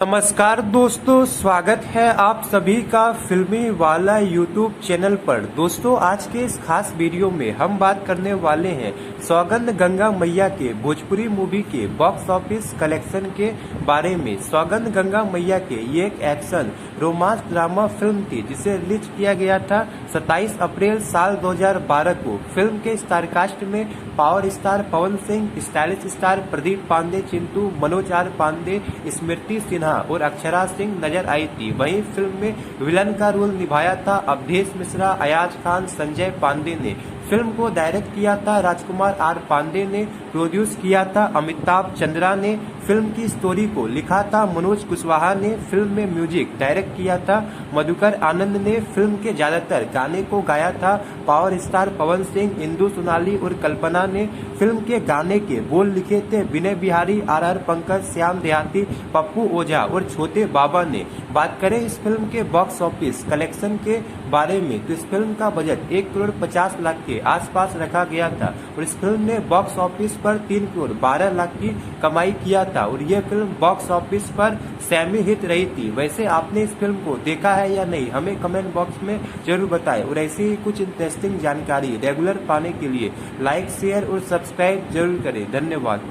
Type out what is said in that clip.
नमस्कार दोस्तों, स्वागत है आप सभी का फिल्मी वाला यूट्यूब चैनल पर। दोस्तों, आज के इस खास वीडियो में हम बात करने वाले हैं सौगंध गंगा मैया के भोजपुरी मूवी के बॉक्स ऑफिस कलेक्शन के बारे में। सौगंध गंगा मैया के ये एक एक्शन रोमांस ड्रामा फिल्म थी जिसे रिलीज किया गया था 27 अप्रैल साल 2012 को। फिल्म के स्टारकास्ट में power star Pawan Singh, stylish star Pradeep Pandey, Chintu, Manoj R Pandey, Smriti Sinha और अक्षरा सिंह नजर आई थी। वहीं फिल्म में विलन का रोल निभाया था अवधेश मिश्रा। अयाज खान, संजय पांडे ने फिल्म को डायरेक्ट किया था। राजकुमार आर पांडे ने प्रोड्यूस किया था। अमिताभ चंद्रा ने फिल्म की स्टोरी को लिखा था। मनोज कुशवाहा ने फिल्म में म्यूजिक डायरेक्ट किया था। मधुकर आनंद ने फिल्म के ज्यादातर गाने को गाया था। पावर स्टार पवन सिंह, इंदु सोनाली और कल्पना ने फिल्म के गाने के बोल लिखे थे। विनय बिहारी, आर पंकज, श्याम देहाती, पप्पू ओझा और छोटे बाबा ने। बात करें इस फिल्म के बॉक्स ऑफिस कलेक्शन के बारे में तो इस फिल्म का बजट 1 करोड़ 50 लाख के आसपास रखा गया था और इस फिल्म ने बॉक्स ऑफिस पर 3 करोड़ 12 लाख की कमाई किया था और यह फिल्म बॉक्स ऑफिस पर सेमी हिट रही थी। वैसे आपने इस फिल्म को देखा है या नहीं, हमें कमेंट बॉक्स में जरूर बताएं। और ऐसी ही कुछ इंटरेस्टिंग जानकारी रेगुलर पाने के लिए लाइक, शेयर और सब्सक्राइब जरूर करें। धन्यवाद।